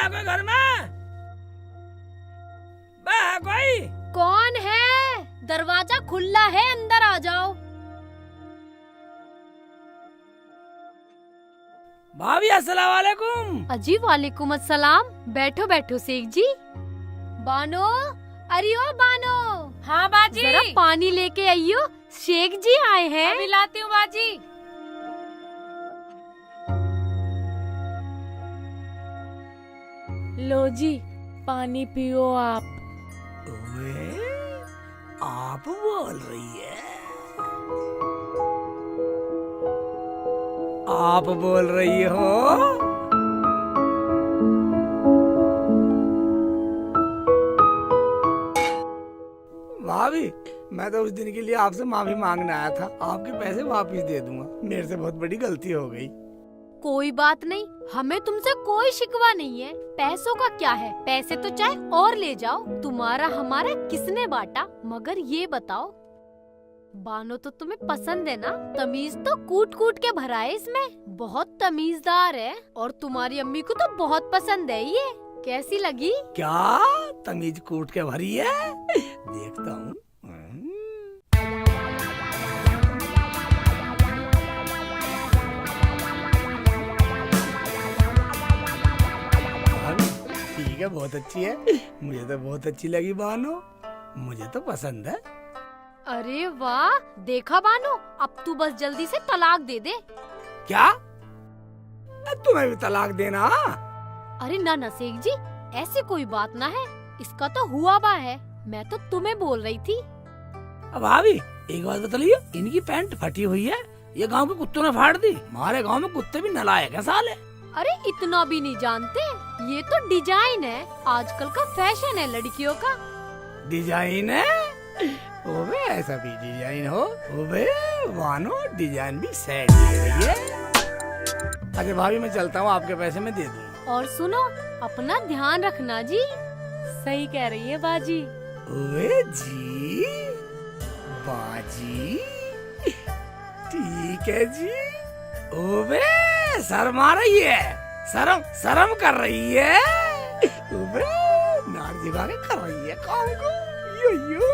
है कोई घर में? बे है कोई? कौन है? दरवाजा खुला है, अंदर आ जाओ। भाभी अस्सलाम वालेकुम। अजी वालेकुम अस्सलाम। बैठो बैठो शेख जी। बानो, अरे ओ बानो। हाँ बाजी। जरा पानी लेके आइयो, शेख जी आए हैं। अभी लाती हूँ बाजी। लो जी, पानी पियो आप। ओए, आप बोल रही है? आप बोल रही हो? भाभी, मैं तो उस दिन के लिए आपसे माफी मांगने आया था। आपके पैसे वापस दे दूंगा। मेरे से बहुत बड़ी गलती हो गई। कोई बात नहीं, हमें तुमसे कोई शिकवा नहीं है। पैसों का क्या है, पैसे तो चाहे और ले जाओ। तुम्हारा हमारा किसने बांटा? मगर ये बताओ, बानो तो तुम्हें पसंद है ना? तमीज तो कूट कूट के भरा है इसमें। बहुत तमीजदार है और तुम्हारी अम्मी को तो बहुत पसंद है ये। कैसी लगी? क्या तमीज कूट के भरी है? देखता हूँ। ठीक है, बहुत अच्छी है। मुझे तो बहुत अच्छी लगी बानो, मुझे तो पसंद है। अरे वाह, देखा बानो, अब तू बस जल्दी से तलाक दे दे। क्या? तुम्हें भी तलाक देना? अरे ना ना शेख जी, ऐसी कोई बात ना है। इसका तो हुआ बा है। मैं तो तुम्हें बोल रही थी। अब भाभी एक बात बताइए, इनकी पैंट फटी हुई है, ये गांव के कुत्तों ने फाड़ दी। हमारे गांव में कुत्ते भी नालायक है साले। अरे इतना भी नहीं जानते, ये तो डिजाइन है। आजकल का फैशन है लड़कियों का। डिजाइन है? ओबे ऐसा भी डिजाइन हो? ओबे वानो, डिजाइन भी सेट दे रही है। अच्छा भाभी, मैं चलता हूँ, आपके पैसे मैं दे दूंगा। और सुनो, अपना ध्यान रखना जी। सही कह रही है बाजी। ओए जी, बाजी, ठीक है जी। ओबे शर्मा रही है, शर्म शर्म कर रही है। ओबे नाक झुका के कर रही है काम को। यो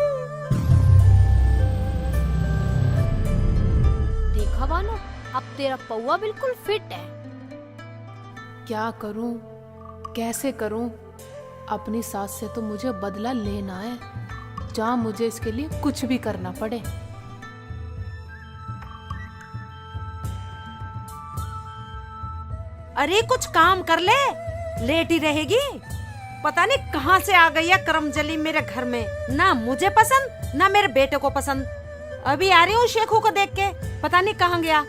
देखा बानो, अब तेरा पौवा बिल्कुल फिट है। क्या करूं, कैसे करूं? अपनी सास से तो मुझे बदला लेना है, जहाँ मुझे इसके लिए कुछ भी करना पड़े। अरे कुछ काम कर ले, लेट ही रहेगी। पता नहीं कहाँ से आ गई है करमजली मेरे घर में। ना मुझे पसंद, ना मेरे बेटे को पसंद। अभी आ रही हूँ शेखू को देख के, पता नहीं कहाँ गया।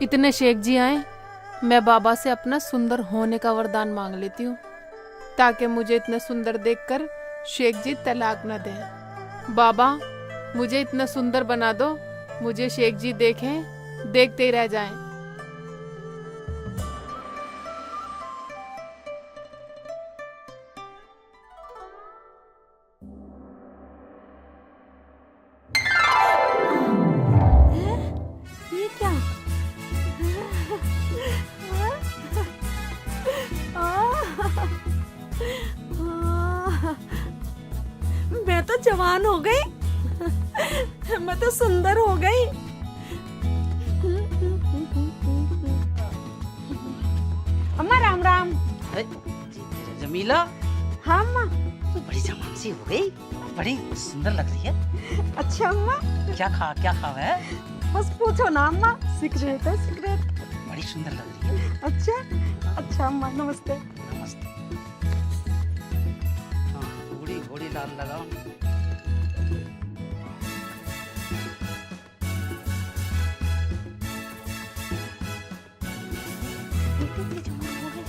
इतने शेख जी आए, मैं बाबा से अपना सुंदर होने का वरदान मांग लेती हूँ, ताकि मुझे इतना सुंदर देखकर शेख जी तलाक न दें। बाबा, मुझे इतना सुंदर बना दो, मुझे शेख जी देखें, देखते ही रह जाएं। ये क्या? मैं तो जवान हो गई। मैं तो सुंदर हो गई। अम्मा राम राम। जमीला, हाँ अम्मा। तू बड़ी जवान सी हो गई, बड़ी सुंदर लग रही है। अच्छा अम्मा। क्या खावा है? बस पूछो ना अम्मा, सिगरेट है सिगरेट। बड़ी सुंदर लग रही है। अच्छा अम्मा, नमस्ते। नमस्ते। हाँ, घोड़ी घोड़ी लाल लगाओ।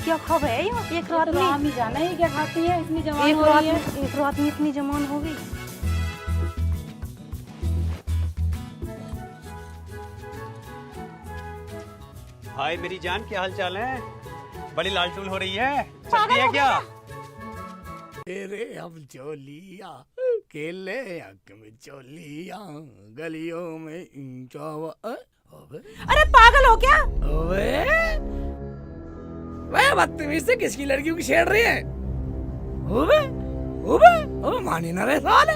क्या खबर है? एक रात में ही जाना है क्या खाती है, इतनी जवान एक हो रात रही है। में एक रात में इतनी जवान हो गई। हाय मेरी जान, क्या हाल चाल है? बड़ी लालटूल हो रही है, चलती है क्या? तेरे हम चोलिया खेले, हक में चोलिया, गलियों में चावा। ओबे अरे पागल हो क्या? ओबे वह बदतमीज से किसकी लड़कियों की छेड़ रही है? ओबे ओबे ओबे मानी ना रहे साले।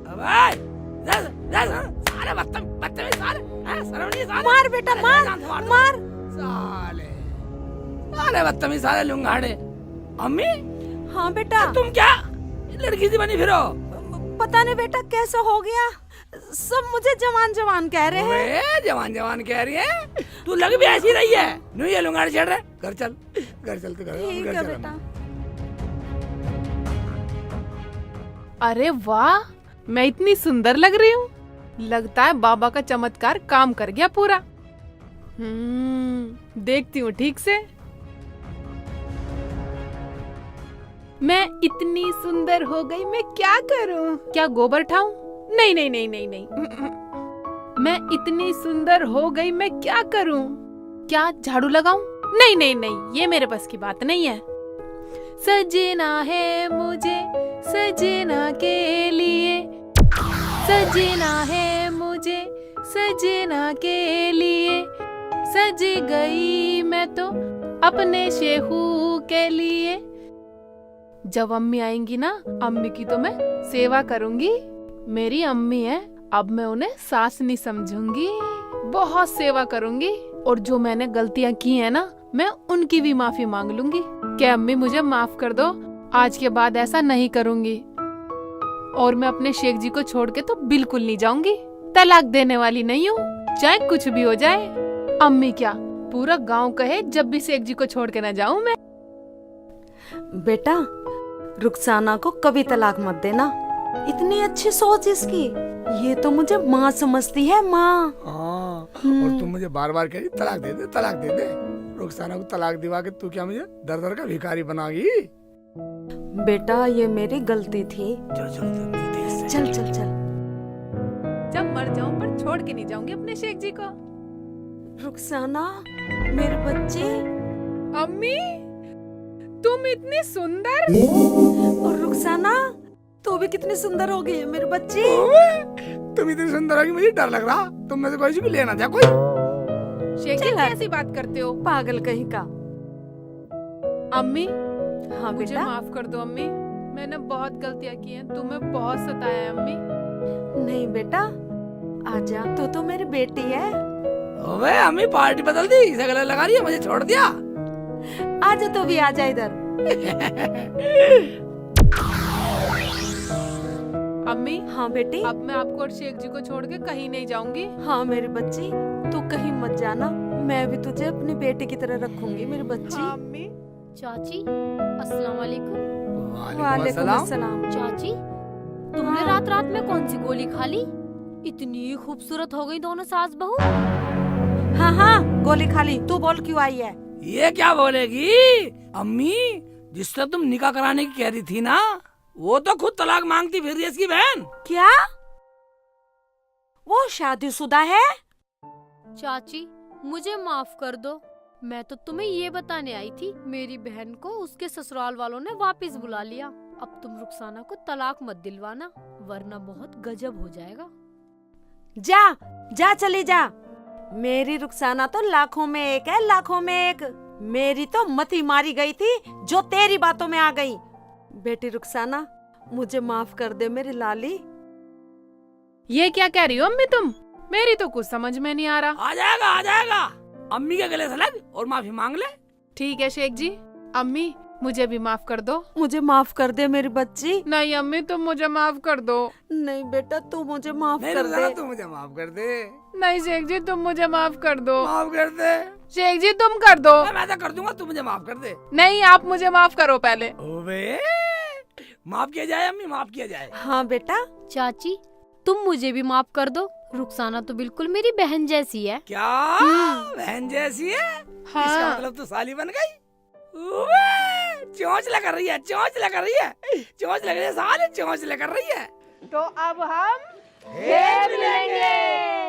अबे साले बदतमीज साले, शर्म नहीं साले। मार बेटा मार मार। साले साले बदतमीज साले लुंगाड़े। अम्मी हाँ बेटा। तुम क्या लड़की सी बनी फिरो? पता नहीं बेटा कैसा हो गया, सब मुझे जवान जवान कह रहे हैं। ओए जवान जवान कह रही है, तू लग भी ऐसी रही है। नहीं ये लुंगाड़े छेड़ रहे। घर चल तू घर ठीक है बेटा। अरे वाह, मैं इतनी सुंदर लग रही हूँ। लगता है बाबा का चमत्कार काम कर गया पूरा। देखती हूँ ठीक से। मैं इतनी सुंदर हो गई, मैं क्या करूं? क्या गोबर ठाऊं? नहीं नहीं नहीं नहीं नहीं। मैं इतनी सुंदर हो गई, मैं क्या करूं? क्या झाड़ू लगाऊं? नहीं नहीं नहीं, ये मेरे बस की बात नहीं है। सजना है मुझे सजना के लिए, सजना है मुझे सजना के लिए, सज गई मैं तो अपने शेहू के लिए। जब अम्मी आएंगी ना, अम्मी की तो मैं सेवा करूंगी। मेरी अम्मी है, अब मैं उन्हें सास नहीं समझूंगी, बहुत सेवा करूंगी। और जो मैंने गलतियां की है ना, मैं उनकी भी माफी मांग लूंगी। क्या अम्मी मुझे माफ कर दो, आज के बाद ऐसा नहीं करूंगी। और मैं अपने शेख जी को छोड़ के तो बिल्कुल नहीं जाऊंगी। तलाक देने वाली नहीं हूँ, चाहे कुछ भी हो जाए। अम्मी क्या, पूरा गांव कहे जब भी शेख जी को छोड़ के ना जाऊं मैं। बेटा रुखसाना को कभी तलाक मत देना, इतनी अच्छी सोच इसकी। ये तो मुझे माँ समझती है, माँ। हाँ, और तुम मुझे बार बार कह रही तलाक दे दे तलाक दे दे। रुखसाना को तलाक दिवा के तू क्या मुझे दर दर का भिखारी बनागी? बेटा ये मेरी गलती थी। चल चल चल चल। जब मर जाऊं पर छोड़ के नहीं जाऊंगी अपने शेख जी को। रुखसाना मेरे बच्चे। अम्मी तुम इतनी सुंदर। और रुखसाना तू भी कितनी सुंदर हो गई है मेरे बच्चे। तुम इतनी सुंदर होगी, मुझे डर लग रहा। तुम में से कोई भी लेना चाहे कोई। शेख जी कैसी बात करते हो? पागल कहीं का। अम्मी हाँ मुझे बेटा। माफ कर दो अम्मी, मैंने बहुत गलतियां की हैं, तुम्हें बहुत सताया है अम्मी। नहीं बेटा आजा, तू तो मेरी बेटी है। ओबे अम्मी पार्टी बदल दी, इसे गले लगा रही है, मुझे छोड़ दिया। आजा तू भी आजा इधर। अम्मी हाँ बेटी। अब मैं आपको और शेख जी को छोड़ के कहीं नहीं जाऊंगी। हाँ मेरी बच्ची, तू कहीं मत जाना, मैं भी तुझे अपनी बेटी की तरह रखूंगी मेरी बच्ची। हाँ अम्मी। चाची अस्सलाम वालेकुम। वालेकुम अस्सलाम। चाची तुमने रात रात में कौन सी गोली खा ली? इतनी खूबसूरत हो गई दोनों सास बहू। हाँ हाँ गोली खा ली। तू बोल क्यों आई है? ये क्या बोलेगी अम्मी? जिससे तुम निकाह कराने की कह रही थी ना, वो तो खुद तलाक मांगती फिर रही है इसकी बहन। क्या वो शादीशुदा है? चाची मुझे माफ कर दो, मैं तो तुम्हें ये बताने आई थी, मेरी बहन को उसके ससुराल वालों ने वापस बुला लिया। अब तुम रुखसाना को तलाक मत दिलवाना, वरना बहुत गजब हो जाएगा। जा जा चली जा। मेरी रुखसाना तो लाखों में एक है, लाखों में एक। मेरी तो मती मारी गई थी जो तेरी बातों में आ गई। बेटी रुखसाना मुझे माफ कर दे मेरी लाली। ये क्या कह रही हो अम्मी तुम? मेरी तो कुछ समझ में नहीं आ रहा। आ जाएगा आ जाएगा। अम्मी के गले से लग और माफी मांग ले। ठीक है शेख जी, अम्मी मुझे भी माफ कर दो। मुझे माफ कर दे मेरी बच्ची। नहीं अम्मी तुम मुझे माफ कर दो। नहीं बेटा तू मुझे माफ नहीं कर रुखसाना, दे। तू मुझे माफ कर दे। नहीं शेख जी तुम मुझे माफ कर दो। माफ कर दे। शेख जी तुम कर दो। मैं तो कर दूंगा, तू मुझे माफ कर दे। नहीं आप मुझे माफ करो पहले। ओबे माफ किया जाए अम्मी, माफ किया जाए। हाँ बेटा। चाची तुम मुझे भी माफ कर दो, रुखसाना तो बिल्कुल मेरी बहन जैसी है। क्या बहन जैसी है? हाँ। इसका मतलब तू साली बन गई। ओबे चोंच लग रही है, चोंच लग रही है, चोंच लग रही है साली, चोंच लग रही है। तो अब हम फिर मिलेंगे।